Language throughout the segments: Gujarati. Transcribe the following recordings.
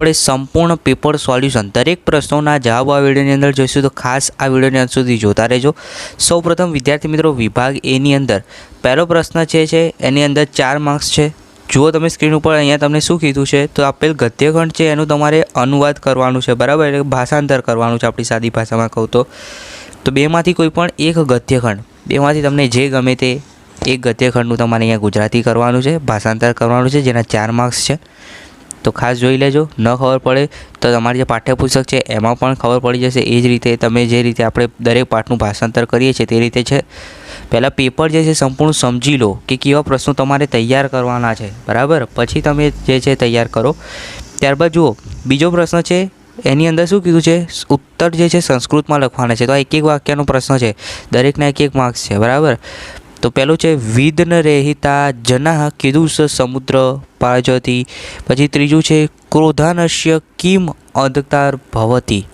આપણે સંપૂર્ણ પેપર સોલ્યુશન દરેક પ્રશ્નોના જવાબ આ વિડીયોની અંદર જોઈશું, તો ખાસ આ વિડીયોની અંત સુધી જોતા રહેજો। સૌપ્રથમ વિદ્યાર્થી મિત્રો, વિભાગ એ ની અંદર પહેલો પ્રશ્ન છે એની અંદર 4 માર્ક્સ છે। જુઓ તમે સ્ક્રીન ઉપર, અહીંયા તમને શું કીધું છે, તો આપેલ ગદ્યખંડ છે એનું તમારે અનુવાદ કરવાનું છે, બરાબર, એટલે ભાષાંતર કરવાનું છે। આપણી સાદી ભાષામાં કહું તો બેમાંથી કોઈ પણ એક ગદ્યખંડ, બેમાંથી તમને જે ગમે તે એક ગદ્યખંડનું તમારે અહીંયા ગુજરાતી કરવાનું છે, ભાષાંતર કરવાનું છે, જેના 4 માર્ક્સ છે। તો ખાસ જોઈ લેજો। ન ખબર પડે તો તમારી જે પાઠ્યપુસ્તક છે એમાં પણ ખબર પડી જશે। એ જ રીતે તમે જે રીતે આપણે દરેક પાઠનું ભાષાંતર કરીએ છીએ તે રીતે છે। પહેલાં પેપર જે છે સંપૂર્ણ સમજી લો કે કેવા પ્રશ્નો તમારે તૈયાર કરવાના છે, બરાબર, પછી તમે જે છે તૈયાર કરો। ત્યારબાદ જુઓ બીજો પ્રશ્ન છે, એની અંદર શું કીધું છે, ઉત્તર જે છે સંસ્કૃતમાં લખવાના છે। તો આ એક એક વાક્યનો પ્રશ્ન છે, દરેકના એક એક માર્ક્સ છે, બરાબર। તો પહેલું છે વિઘ્ન રહિતા જનાઃ કીદૃશ સમુદ્ર પાજતી। પછી ત્રીજું છે ક્રોધાનસ્ય કિમ અંધકાર ભવતી,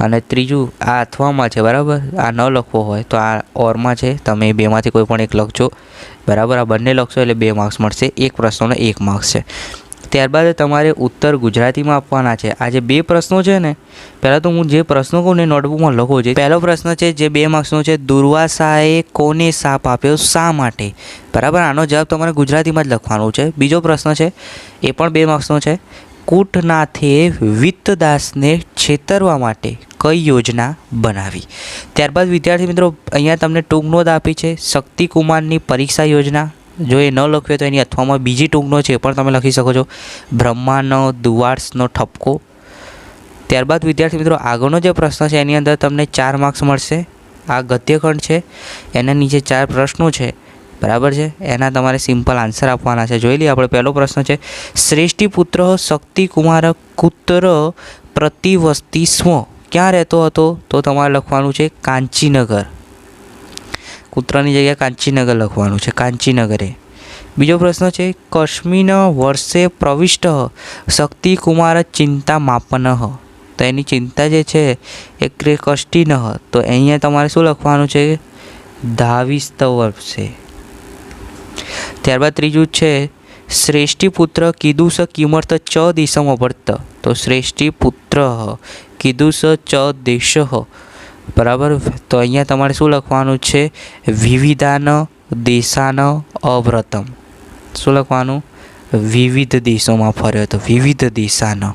અને ત્રીજું આ અથવામાં છે, બરાબર। આ ન લખવો હોય તો આ ઓરમાં છે, તમે બેમાંથી કોઈ પણ એક લખજો, બરાબર। આ બંને લખશો એટલે 2 માર્ક્સ મળશે, એક પ્રશ્નોને 1 માર્ક્સ છે। ત્યારબાદ તમારે ઉત્તર ગુજરાતીમાં આપવાના છે। આ જે 2 પ્રશ્નો છે ને, પહેલાં તો હું જે પ્રશ્નો કહું ને નોટબુકમાં લખો છે। પહેલો પ્રશ્ન છે જે 2 માર્ક્સનો છે, દુર્વાસાએ કોને શાપ આપ્યો, શા માટે, બરાબર। આનો જવાબ તમારે ગુજરાતીમાં જ લખવાનો છે। બીજો પ્રશ્ન છે એ પણ 2 માર્ક્સનો છે, કૂટનાથે વિત્તદાસને છેતરવા માટે કઈ યોજના બનાવી। ત્યારબાદ વિદ્યાર્થી મિત્રો, અહીંયા તમને ટૂંક નોંધ આપી છે શક્તિકુમારની પરીક્ષા યોજના। જો એ ન લખ્યું તો એની અથવામાં બીજી ટૂંકનો છે એ પણ તમે લખી શકો છો, બ્રહ્માનો દુવાર્સનો ઠપકો। ત્યારબાદ વિદ્યાર્થી મિત્રો, આગળનો જે પ્રશ્ન છે એની અંદર તમને 4 માર્ક્સ મળશે। આ ગદ્યખંડ છે, એના નીચે 4 પ્રશ્નો છે, બરાબર છે, એના તમારે સિમ્પલ આન્સર આપવાના છે। જોઈ લઈએ આપણે। પહેલો પ્રશ્ન છે, શ્રેષ્ઠી પુત્ર શક્તિકુમાર કુત્ર પ્રતિવસતી સ્મ, ક્યાં રહેતો હતો, તો તમારે લખવાનું છે કાંચીનગર, કૂતરાની જગ્યાએ કાંચીનગર લખવાનું છે, કાંચીનગરે। બીજો પ્રશ્ન છે, કસ્મિન વર્ષે પ્રવિષ્ટ શક્તિકુમાર ચિંતા માપન, તો એની ચિંતા જે છે એ કષ્ટિન, તો અહીંયા તમારે શું લખવાનું છે, 22 વર્ષે। ત્યારબાદ ત્રીજું છે, શ્રેષ્ઠી પુત્ર કીદુષ કિમર્થ ચ દેશમ અભર્ત, તો શ્રેષ્ઠી પુત્ર કીદુષ ચ દેશ, બરાબર। તો અહીંયા તમારે શું લખવાનું છે, વિવિધાન દેશાન અવ્રતમ, શું લખવાનું, વિવિધ દેશોમાં ફર્યો હતો, વિવિધ દેશાન।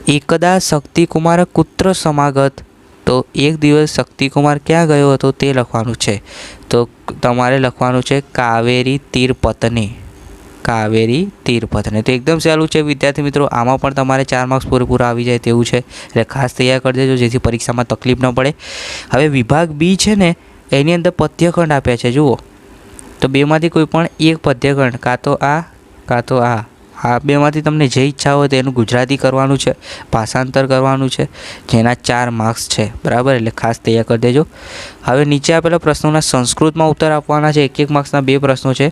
એકદા શક્તિકુમાર કુત્ર સમાગત, તો એક દિવસ શક્તિકુમાર ક્યાં ગયો હતો તે લખવાનું છે। તો તમારે લખવાનું છે કાવેરી તીરપતને, કાવેરી તીરપતને। તો એકદમ સહેલું છે વિદ્યાર્થી મિત્રો, આમાં પણ તમારે 4 માર્ક્સ પૂરેપૂરા આવી જાય તેવું છે, એટલે ખાસ તૈયાર કરી દેજો જેથી પરીક્ષામાં તકલીફ ન પડે। હવે વિભાગ બી છે ને, એની અંદર પદ્યખંડ આપ્યા છે, જુઓ, તો બેમાંથી કોઈ પણ એક પદ્યખંડ, કાં તો આ બેમાંથી તમને જે ઈચ્છા હોય તેનું ગુજરાતી કરવાનું છે, ભાષાંતર કરવાનું છે, જેના 4 માર્ક્સ છે, બરાબર, એટલે ખાસ તૈયાર કરી દેજો। હવે નીચે આપેલા પ્રશ્નોના સંસ્કૃતમાં ઉત્તર આપવાના છે, 1 માર્ક્સના 2 પ્રશ્નો છે।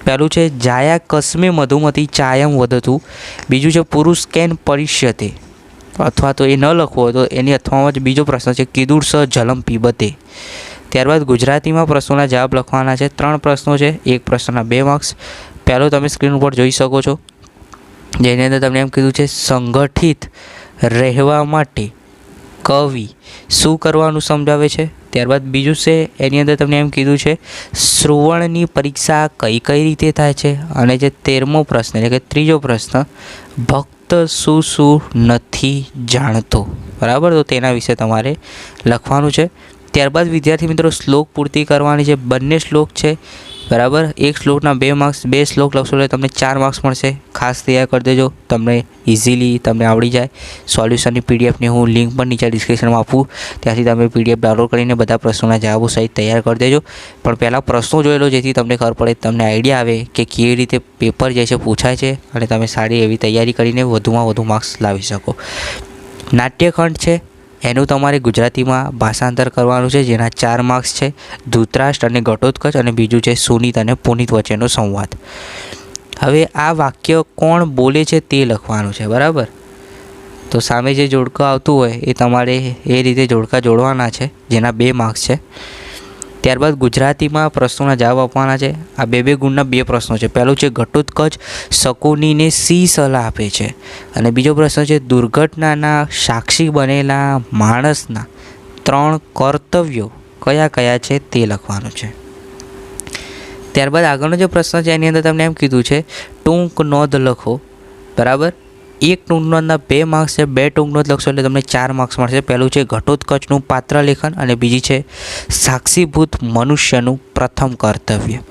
પહેલું છે જાયા કસ્મે મધુમતી ચાયમ વધતું, બીજું છે પુરુષ કેન પરિષ્યતે, અથવા તો એ ન લખવો હોય તો એની અથવામાં જ બીજો પ્રશ્ન છે કીદુર્સ જલમ પીબતે। ત્યારબાદ ગુજરાતીમાં પ્રશ્નોના જવાબ લખવાના છે, 3 પ્રશ્નો છે, 1 પ્રશ્નના 2 માર્ક્સ। પહેલો તમે સ્ક્રીન ઉપર જોઈ શકો છો, જેની અંદર તમને એમ કીધું છે સંગઠિત રહેવા માટે કવિ શું કરવાનું સમજાવે છે। ત્યારબાદ બીજું છે, એની અંદર તમને એમ કીધું છે શ્રવણની પરીક્ષા કઈ રીતે થાય છે, અને જે 13મો પ્રશ્ન એટલે કે ત્રીજો પ્રશ્ન, ભક્ત શું નથી જાણતો, બરાબર, તો તેના વિશે તમારે લખવાનું છે। ત્યારબાદ વિદ્યાર્થી મિત્રો, શ્લોક પૂર્તિ કરવાની છે, બંને શ્લોક છે, બરાબર। એક શ્લોકના 2 માર્ક્સ, 2 શ્લોક લખશો એટલે તમને 4 માર્ક્સ મળશે। ખાસ તૈયાર કરી દેજો, તમને ઇઝીલી તમને આવડી જાય। સોલ્યુશનની પીડીએફની હું લિંક પણ નીચે ડિસ્ક્રિપ્શનમાં આપું, ત્યાંથી તમે પીડીએફ ડાઉનલોડ કરીને બધા પ્રશ્નોના જવાબો સહિત તૈયાર કરી દેજો। પણ પહેલાં પ્રશ્નો જોઈ લો જેથી તમને ખબર પડે, તમને આઈડિયા આવે કે કેવી રીતે પેપર જે છે પૂછાય છે, અને તમે સારી એવી તૈયારી કરીને વધુમાં વધુ માર્ક્સ લાવી શકો। નાટ્યખંડ છે, એનું તમારે ગુજરાતીમાં ભાષાંતર કરવાનું છે, જેના 4 માર્ક્સ છે, ધૃતરાષ્ટ્ર અને ઘટોત્કચ, અને બીજું છે સુનીત અને પુનિત વચ્ચેનો સંવાદ। હવે આ વાક્ય કોણ બોલે છે તે લખવાનું છે, બરાબર। તો સામે જે જોડકું આવતું હોય એ તમારે એ રીતે જોડકા જોડવાના છે, જેના 2 માર્ક્સ છે। ત્યારબાદ ગુજરાતીમાં પ્રશ્નોના જવાબ આપવાના છે. આ બે ગુણના 2 પ્રશ્નો છે. પહેલું છે ઘટોત્કચ શકુનીને સી સલાહ આપે છે, અને બીજો પ્રશ્ન છે દુર્ઘટનાના સાક્ષી બનેલા માણસના 3 કર્તવ્યો કયા કયા છે તે લખવાનું છે. ત્યારબાદ આગળનો જે પ્રશ્ન છે એની અંદર તમને એમ કીધું છે ટૂંક નોંધ લખો. બરાબર, એક ટૂંક નોંધના 2 માર્ક્સ છે. 2 ટૂંક નોંધ લખશો એટલે તમને 4 માર્ક્સ મળશે. પહેલું છે ઘટોત્કચનું પાત્ર લેખન અને બીજી છે સાક્ષીભૂત મનુષ્યનું પ્રથમ કર્તવ્ય.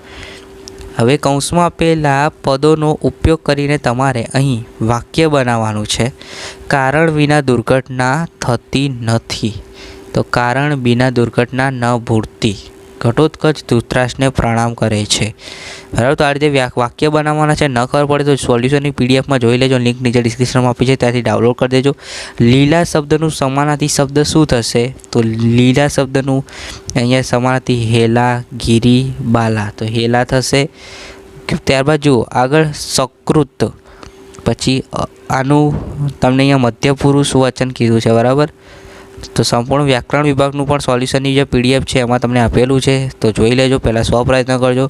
હવે કૌંસમાં આપેલા પદોનો ઉપયોગ કરીને તમારે અહીં વાક્ય બનાવવાનું છે. કારણ વિના દુર્ઘટના થતી નથી. તો કારણ વિના દુર્ઘટના ન ભૂલતી. ઘટોત્કચ ધૃતરાષ્ટ્રને પ્રણામ કરે છે. બરાબર, તો આ રીતે વાક્ય બનાવવાના છે. ન ખબર પડે તો સોલ્યુશનની પીડીએફમાં જોઈ લેજો. લિંક નીચે ડિસ્ક્રિપ્શનમાં આપી છે, ત્યાંથી ડાઉનલોડ કરી દેજો. લીલા શબ્દનું સમાનાર્થી શબ્દ શું થશે? તો લીલા શબ્દનું અહીંયા સમાનાર્થી હેલા, ગીરી, બાલા. તો હેલા થશે. ત્યારબાદ જુઓ આગળ સકૃત, પછી આનું તમને અહીંયા મધ્ય પુરુષ વચન કીધું છે. બરાબર, તો સંપૂર્ણ વ્યાકરણ વિભાગનું પણ સોલ્યુશનની જે પીડીએફ છે એમાં તમને આપેલું છે, તો જોઈ લેજો. પહેલાં 100 પ્રયત્ન કરજો.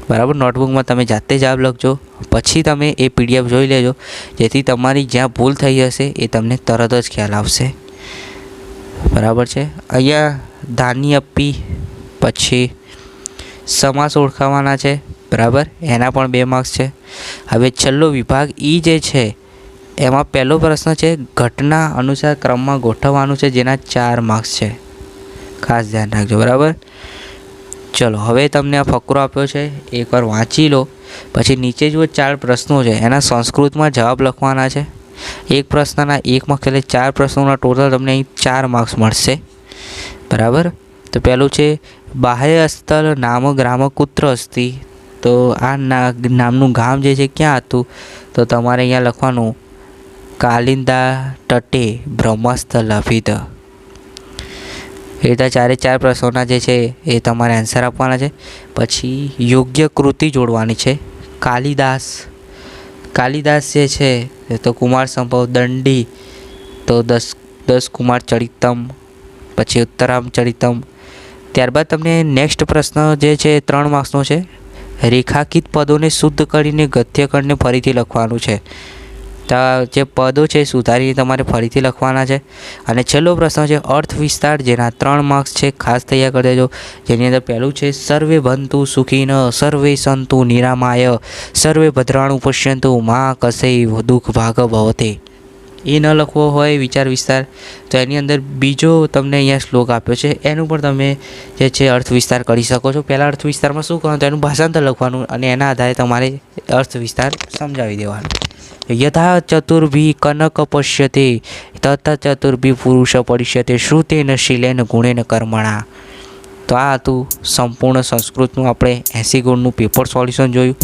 બરાબર, નોટબુકમાં તમે જાતે જવાબ લખજો, પછી તમે એ પીડીએફ જોઈ લેજો, જેથી તમારી જ્યાં ભૂલ થઈ હશે એ તમને તરત જ ખ્યાલ આવશે. બરાબર છે. અહીંયા ધાની અપ્પી, પછી સમાસ ઓળખાવાના છે. બરાબર, એના પણ 2 માર્ક્સ છે. હવે છેલ્લો વિભાગ ઈ જે છે એમાં પહેલો પ્રશ્ન છે ઘટના અનુસાર ક્રમમાં ગોઠવવાનું છે, જેના 4 માર્ક્સ છે. ખાસ ધ્યાન રાખજો. બરાબર, ચલો હવે તમને આ ફકરો આપ્યો છે, એકવાર વાંચી લો. પછી નીચે જુઓ 4 પ્રશ્નો છે, એના સંસ્કૃતમાં જવાબ લખવાના છે. એક પ્રશ્નના 1 માર્ક્સ, એટલે 4 પ્રશ્નોના ટોટલ તમને અહીં 4 માર્ક્સ મળશે. બરાબર, તો પહેલું છે બાહ્ય સ્થળ નામ ગ્રામ કુત્ર અસ્તિ. તો આ નામનું ગામ જે છે ક્યાં હતું? તો તમારે અહીંયા લખવાનું કાલિંદા તટે બ્રહ્મસ્થળ અભિધ. એ રીતે 4 પ્રશ્નોના જે છે એ તમારે આન્સર આપવાના છે. પછી યોગ્ય કૃતિ જોડવાની છે. કાલિદાસ, કાલિદાસ જે છે તો કુમાર સંભવ, દંડી તો 10 કુમાર ચરિતમ, પછી ઉત્તરામ ચરિતમ. ત્યારબાદ તમને નેક્સ્ટ પ્રશ્ન જે છે 3 માર્ક્સનો છે. રેખાકિત પદોને શુદ્ધ કરીને ગદ્યખંડને ફરીથી લખવાનું છે. તો જે પદો છે સુધારીને તમારે ફરીથી લખવાના છે. અને છેલ્લો પ્રશ્ન છે અર્થ વિસ્તાર, જેના 3 માર્ક્સ છે. ખાસ તૈયાર કરી દેજો. જેની અંદર પહેલું છે સર્વે ભંતુ સુખીન સર્વે સંતુ નિરામાય સર્વે ભદ્રાણુ પશ્યંતુ મા કસૈ દુઃખ ભાગ ભવતે. એ ન લખવો હોય વિચાર વિસ્તાર, તો એની અંદર બીજો તમને અહીંયા શ્લોક આપ્યો છે, એનું પણ તમે જે છે અર્થ વિસ્તાર કરી શકો છો. પહેલાં અર્થ વિસ્તારમાં શું કરવાનું, તો એનું ભાષાંતર લખવાનું અને એના આધારે તમારે અર્થ વિસ્તાર સમજાવી દેવાનો. યથા ચતુર્ભી કનક પશ્યતે તથા ચતુર્ભી પુરુષ પડિષ્યતે શ્રુતેન શીલેન ગુણેન કર્મણા. તો આ હતું સંપૂર્ણ સંસ્કૃતનું આપણે 80 ગુણનું પેપર સોલ્યુશન જોયું.